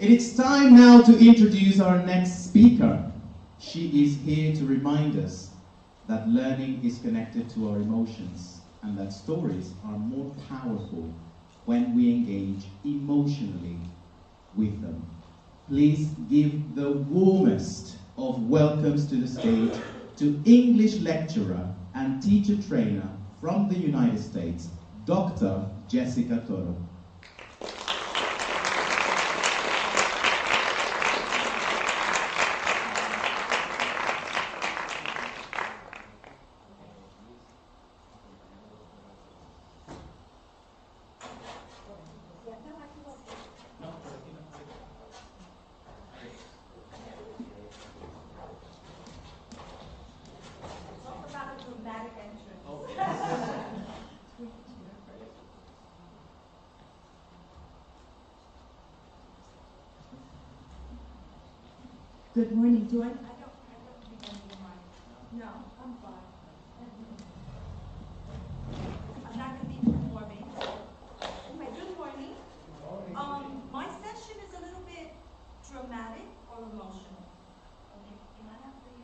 It is time now to introduce our next speaker. She is here to remind us that learning is connected to our emotions and that stories are more powerful when we engage emotionally with them. Please give the warmest of welcomes to the stage to English lecturer and teacher trainer from the United States, Dr. Jessica Toro. Good morning. Do I don't think I need mine. No, I'm fine. I'm not going to be performing. Anyway, good morning. My session is a little bit dramatic or emotional. Okay, can I have the,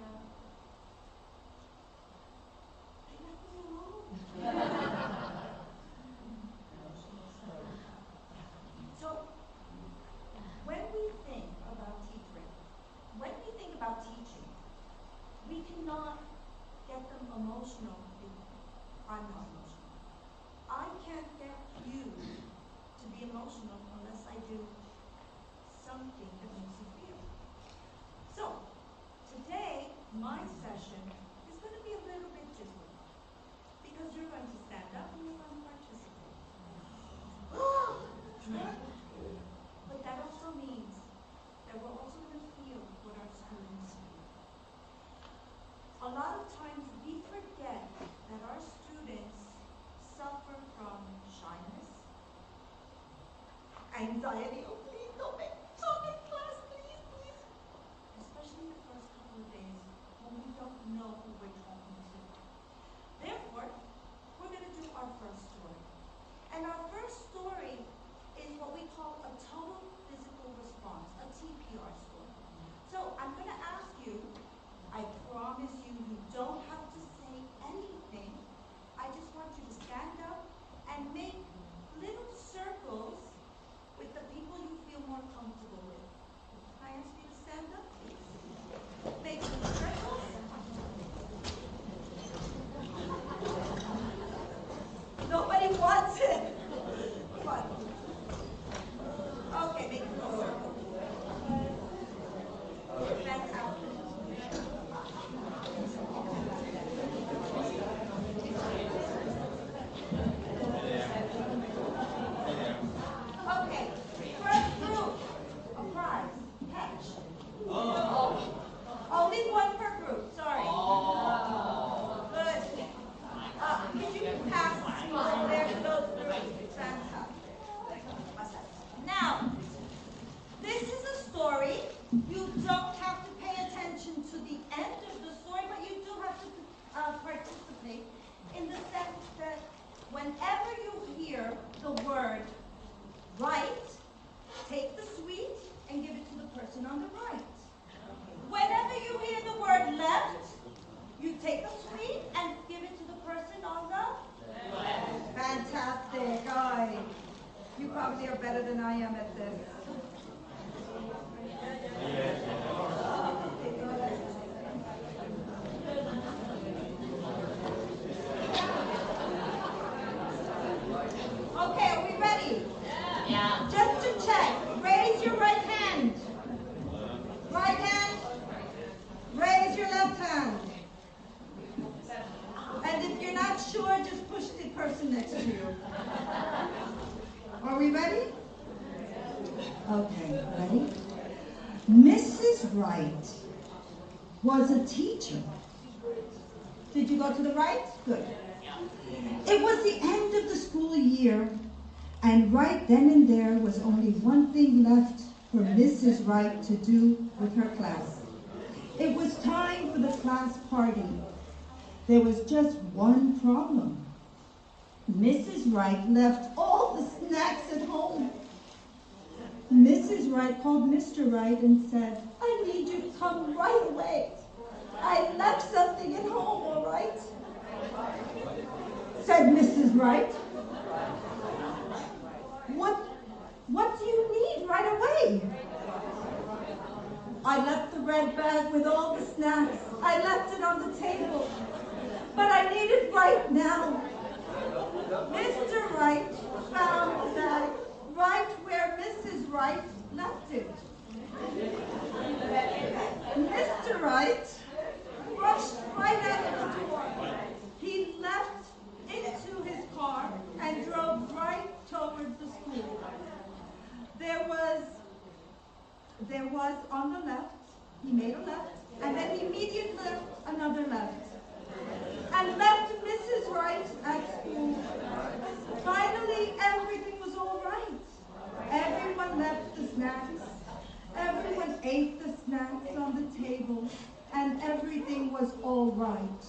So, when we think about teaching, we cannot get them emotional if I'm not emotional. I can't get you to be emotional unless I do something that makes you feel. So, today, my session is going to be a little bit different because you're going to stand up and you're going to participate. But that also means that we're also going to feel what our students feel. A lot of times we forget that our students suffer from shyness, anxiety. Oh, please don't make me talk in class, please, please. Especially the first couple of days when we don't know who we're talking to. Therefore, we're going to do our first story. And our first story is what we call a total physical response, a TPR story. So I'm going to ask you, I promise you, you don't have to say anything. I just want you to stand up and make little circles with the people you feel more comfortable with. Can I ask you to stand up, please? Make little circles. Nobody wants it. What? Okay, make little circles. Fantastic. Okay, first group. A prize. Catch. Only one per group, sorry. Good. Could you pass there to those groups? Fantastic. Now, this is a story. You don't have to pay attention to the end of the story, but you do have to participate in the sense that whenever you hear the word right, take the sweet and give it to the person on the right. Whenever you hear the word left, you take a sweet and give it to the person on the left. Fantastic. You probably are better than I am at this. Okay, are we ready? Yeah. Just to check, raise your right hand. Right hand. Raise your left hand. And if you're not sure, just push the person next to you. Are we ready? Okay, ready? Mrs. Wright was a teacher. Did you go to the right? Good. It was the end of the school year, and right then and there was only one thing left for Mrs. Wright to do with her class. It was time for the class party. There was just one problem. Mrs. Wright left all the snacks at home. Mrs. Mrs. Wright called Mr. Wright and said, I need you to come right away. I left something at home, all right? Said Mrs. Wright. What do you need right away? I left the red bag with all the snacks. I left it on the table. But I need it right now. Mr. Wright found the bag right where Mrs. Wright left it. Mr. Wright rushed right out of the door. He leapt into his car and drove right towards the school. There was on the left, he made a left, and then he immediately left another left. And left Mrs. Wright at school. Finally, everything was all right. Everyone left the snacks. Everyone ate the snacks on the table. And everything was all right.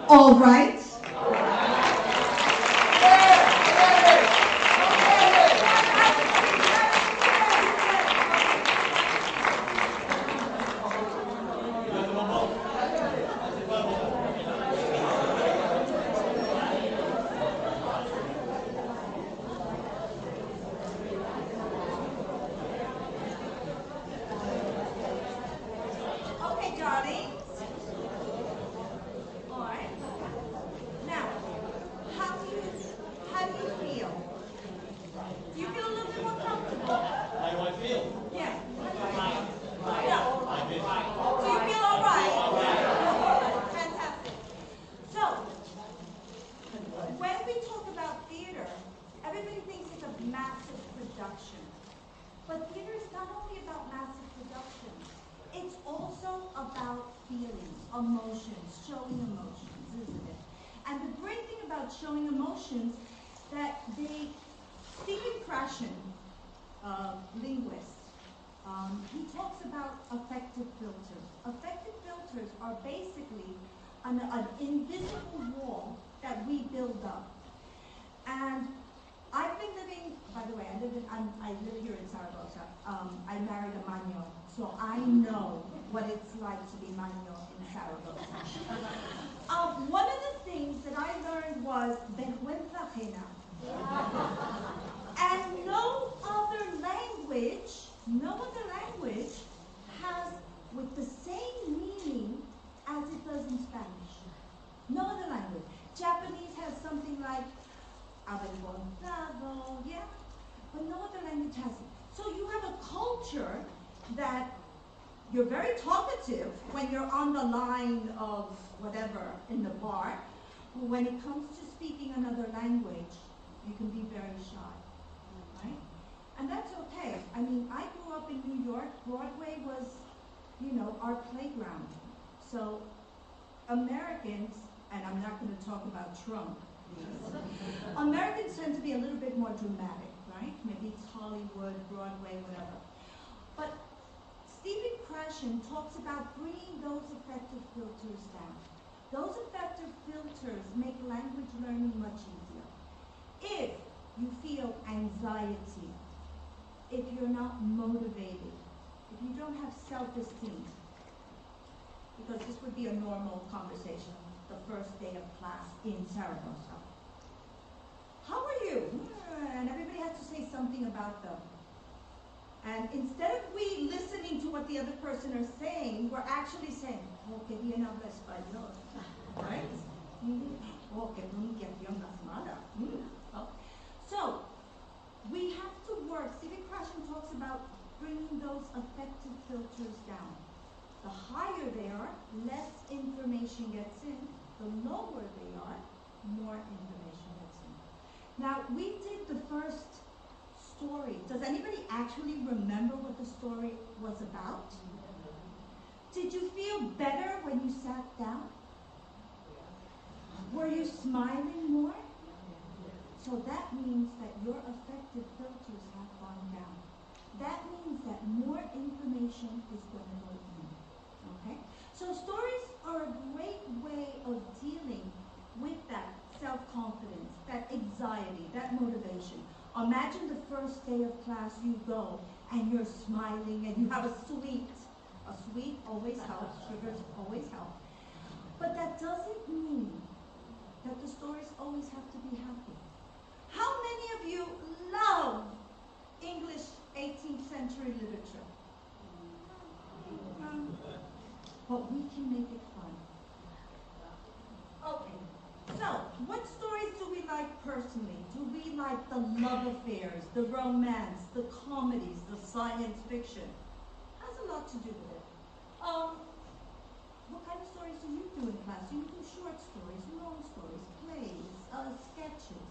All right? Showing emotions that Stephen Krashen, linguist, he talks about affective filters. Affective filters are basically an invisible wall that we build up. And I've been living, by the way, I live here in Zaragoza. I married a Maño, so I know what it's like to be Maño in Zaragoza. One of the things that I learned was vergüenza ajena. And no other language has with the same meaning as it does in Spanish. No other language. Japanese has something like avergonzado, yeah? But no other language has it. So you have a culture that you're very talkative when you're on the line of whatever in the bar. But when it comes to speaking another language, you can be very shy, right? And that's okay. I mean, I grew up in New York. Broadway was, our playground. So Americans, and I'm not going to talk about Trump, Americans tend to be a little bit more dramatic, right? Maybe it's Hollywood, Broadway, whatever. But Stephen Krashen talks about bringing those affective filters down. Those affective filters make language learning much easier. If you feel anxiety, if you're not motivated, if you don't have self-esteem, because this would be a normal conversation the first day of class in Zaragoza. How are you? And everybody has to say something about them. And instead of we listening to what the other person is saying, we're actually saying, oh, que bien habla español, right? Oh, que pronunciación más mala. So, we have to work. Stephen Krashen talks about bringing those affective filters down. The higher they are, less information gets in. The lower they are, more information gets in. Now, we did the first story. Does anybody actually remember what the story was about? Did you feel better when you sat down? Were you smiling more? So that means that your affective filters have gone down. That means that more information is going to go in. Okay? So stories are a great way of dealing with that self-confidence, that anxiety, that motivation. Imagine the first day of class, you go and you're smiling and you have a sweet. A sweet always helps, sugars always help. But that doesn't mean that the stories always have to be happy. How many of you love English 18th century literature? But we can make it fun. Okay, so what stories do we like personally? Do we like the love affairs, the romance, the comedies, the science fiction? Has a lot to do with it. What kind of stories do you do in class? Do you do short stories, long stories, plays, sketches?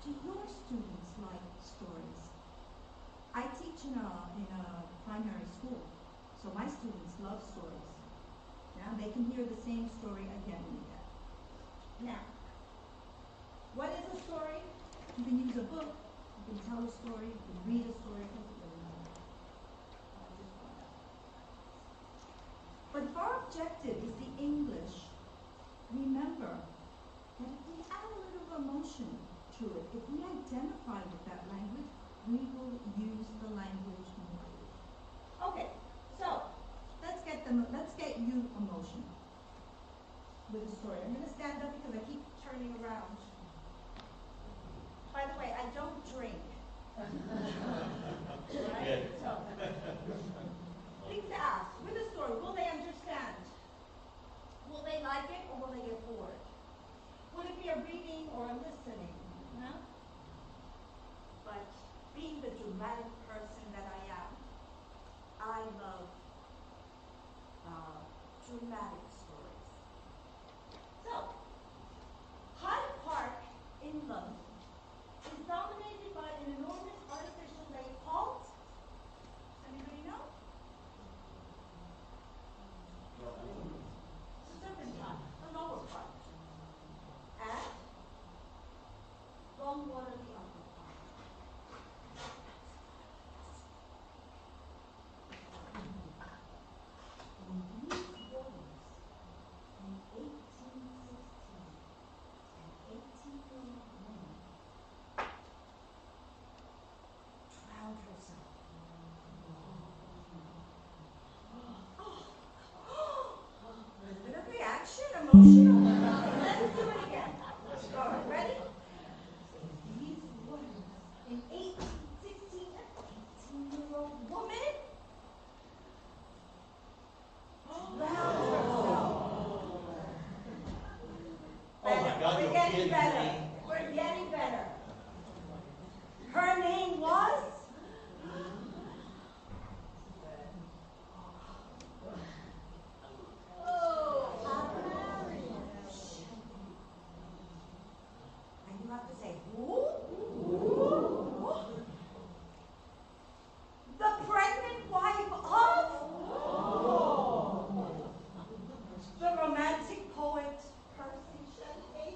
Do your students like stories? I teach in a primary school, so my students love stories. Now they can hear the same story again and again. Now, what is a story? You can use a book, you can tell a story, you can read a story. But if our objective is the English, remember that if we add a little emotion to it, if we identify with that language, we will use the language more. Okay, so let's get you emotion with a story. I'm going to stand up because I keep turning around. By the way, I don't drink. Right? So, things to ask. With a story, will they understand? Will they like it or will they get bored? Will it be a reading or a listening? No? But being the dramatic person that I am, I love dramatic stories. So, Hyde Park in London is dominated by an enormous artificial lake called, anybody know? The Serpentine, the lower part. And Longwater, the upper part. In these buildings, in 1816, an 18-year-old woman drowned herself. A little bit of reaction, emotional. Let's do it again. All right, ready? These words in 1816, an 18-year-old woman drowned herself. Oh my God, We're you're getting kidding better. me. We're getting better. Her name was? And you have to say, who? The pregnant wife of? The romantic poet Percy Shelley.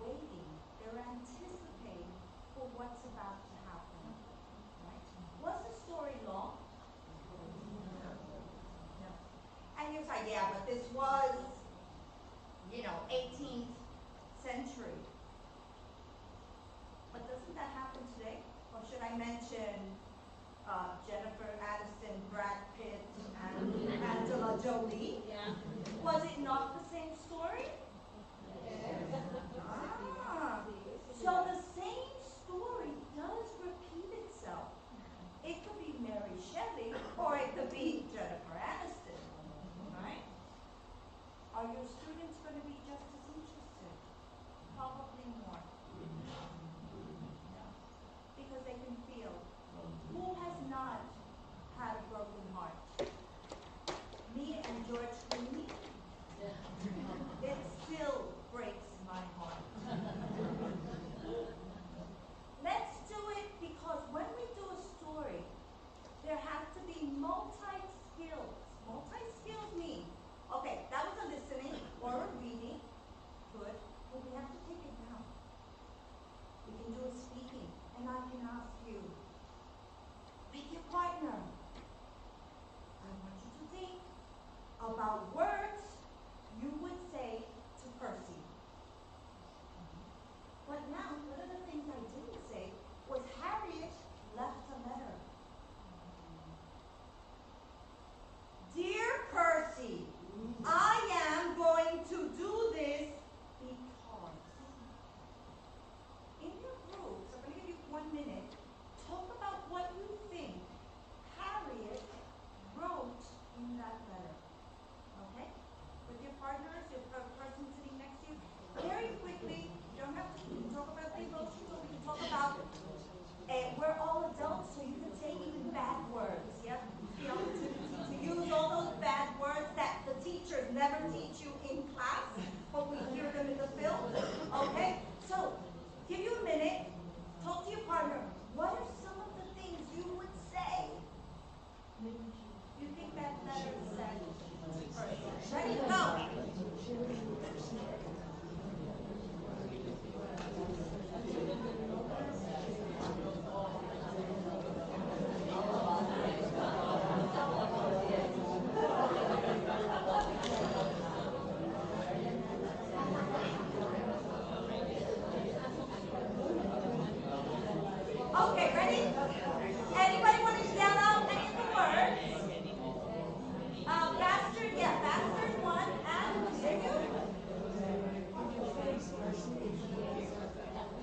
waiting, they're anticipating for what's about to happen. Right? Was the story long? No. And you're like, yeah, but this was, 18th century. But doesn't that happen today? Or should I mention Jennifer Aniston, Brad Pitt, and Angela Jolie? Yeah. Was it not the same story? So the same story does repeat itself. It could be Mary Shelley, or it could be Jennifer Aniston, right? Are your students going to be just as interested? Probably more. Yeah. Because they can feel. Who has not had a broken heart? Me and George Clooney? It still breaks my heart. Let's do it because when we do a story, there has to be multi-skills. Multi-skills mean, okay, that was a listening or a reading, good, but we have to take it down. We can do a speaking, and I can ask you, with your partner, I want you to think about words you would say to Percy. But now, one of the things I didn't say was Harriet left a letter. Dear Percy, I am going to do this because. In your groups, I'm going to give you 1 minute, talk about what you think Harriet wrote in that letter. Okay? With your partners, your person sitting next to you, very quickly, you don't have to talk about the emotions, or we can talk about, we're all adults, so you can say even bad words, yeah? To use all those bad words that the teachers never teach you in class, but we hear them in the film, okay? So, give you a minute, talk to your partner. What are some of the things you would say? You think that letter said to Percy? Ready? Go! Okay, ready? Anybody want to yell out any of the words? Bastard, yeah, bastard one, and there you.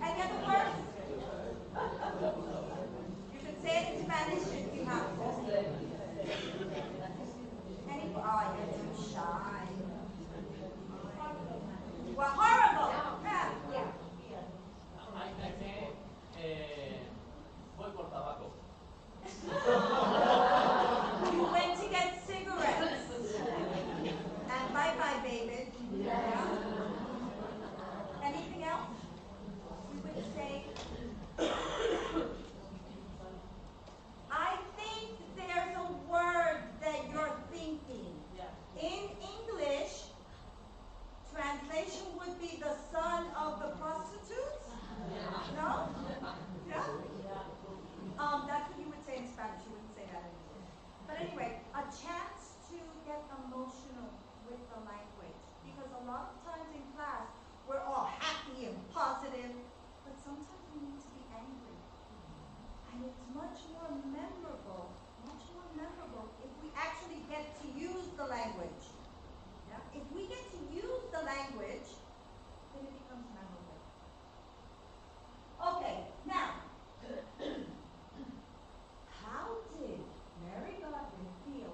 Any other words? You can say it in Spanish if you have to. Any? Oh, you're too shy. Well, horrible. Yeah. Voy por tabaco. You went to get cigarettes. And bye-bye, baby. Yeah. Anything else? We would say, I think there's a word that you're thinking. In English, translation would be the son of the prostitutes? No? Yeah? That's what you would say in Spanish. You wouldn't say that in English. But anyway, a chance to get emotional with the language. Because a lot of times in class, we're all happy and positive, but sometimes we need to be angry. And it's much more memorable if we actually get to use the language. Yeah? If we get to use the language, then it becomes memorable. Okay, now, how did Mary Godwin feel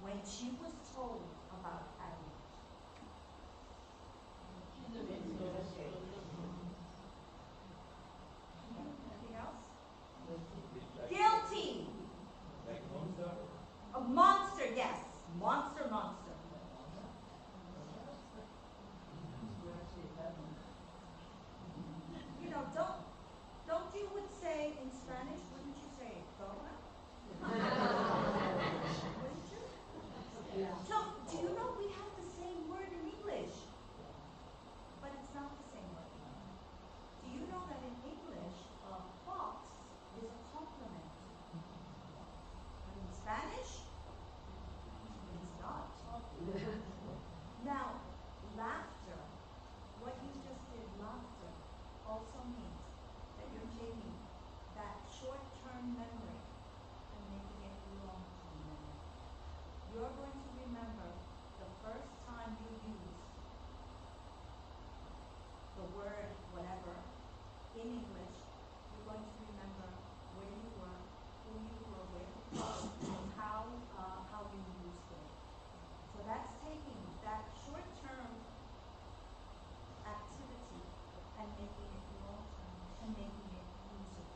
when she was told about Harriet? Anything else? Guilty. in English, you're going to remember where you were, who you were with, and how you used it. So that's taking that short-term activity and making it long-term and making it usable.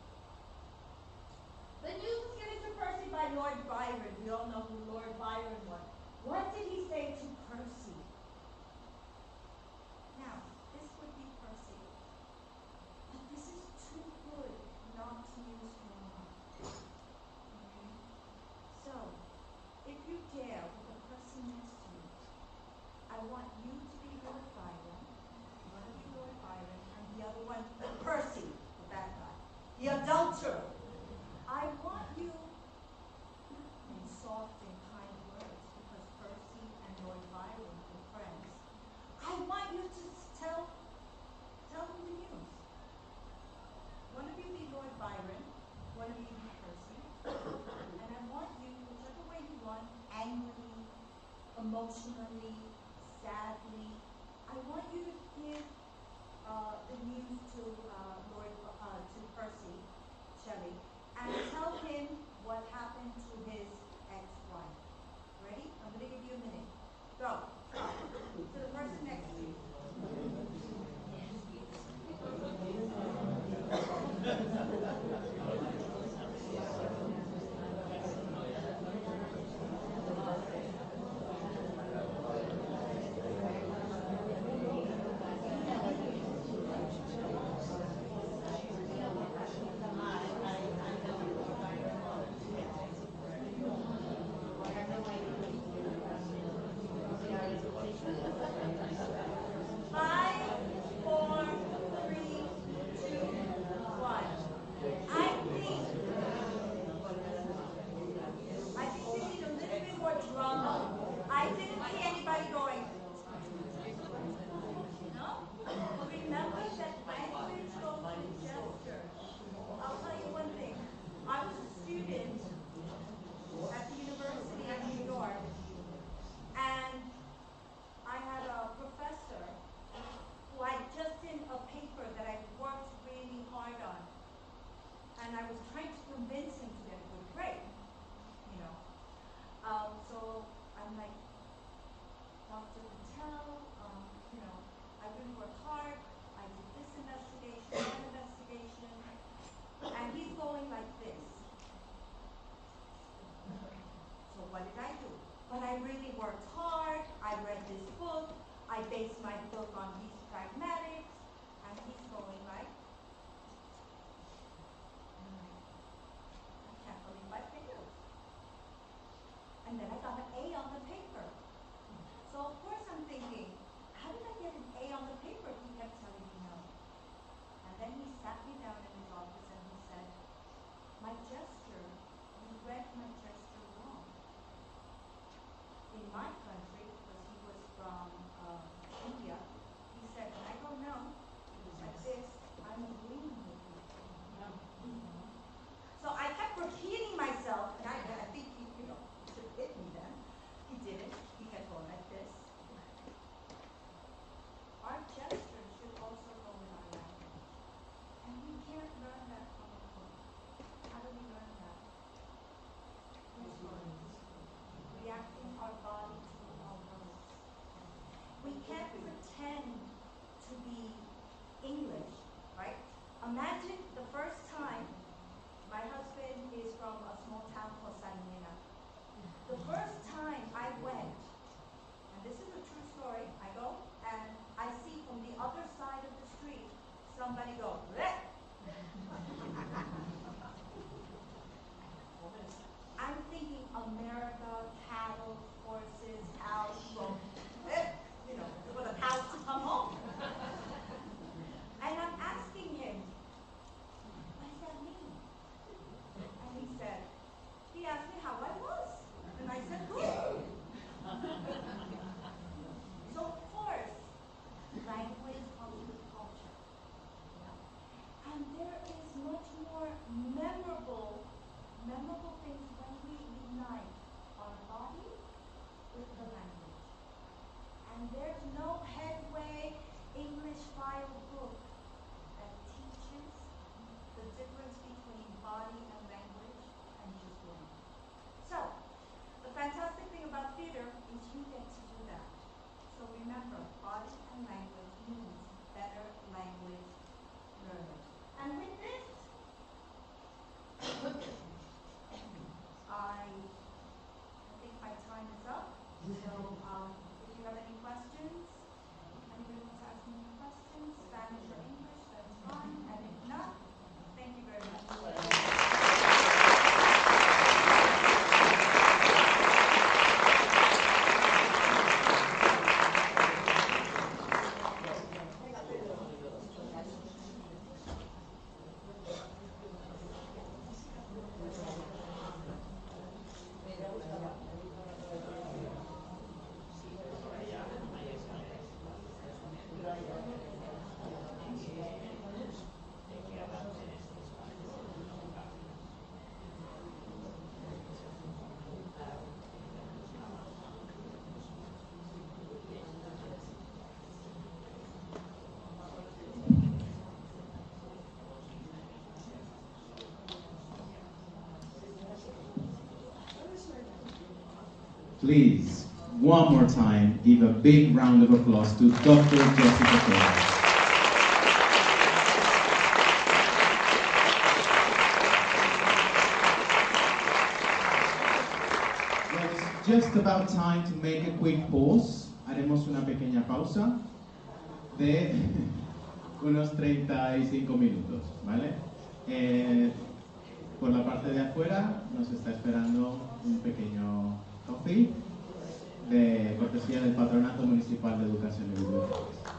The news was given to Percy by Lord Byron. We all know who Lord Byron was. What did he say to Percy? Now, this would be Percy, but this is too good not to use for a month. Okay? So, if you dare, with the person next to you, I want you to be Lord Byron, one of you Lord Byron, and the other one Percy, the bad guy, the adulterer. I want you in soft and kind words, because Percy and Lord Byron were friends. I want you to tell them the news. One of you be Lord Byron, one of you be Percy, and I want you, whichever way you want, angrily, emotionally, sadly, I want you to give the news to to Percy Shelley, and tell him what happened to his ex-wife. Ready? I'm going to give you a minute. Go. To the person next to you. But I really worked hard, I read this book, I based my book on these pragmatics, and he's going like, I can't believe I failed. And then I got an A on the paper. So of course I'm thinking, how did I get an A on the paper? He kept telling me no. And then he sat me down in his office and he said, my gesture, you read my gesture wrong. In my country, because he was from India, he Please, one more time, give a big round of applause to Dr. Jessica Toro. Well, it's just about time to make a quick pause. Haremos una pequeña pausa de unos 35 minutos, ¿vale? Por la parte de afuera nos está esperando un pequeño coffee de cortesía del Patronato Municipal de Educación y Bibliotecas.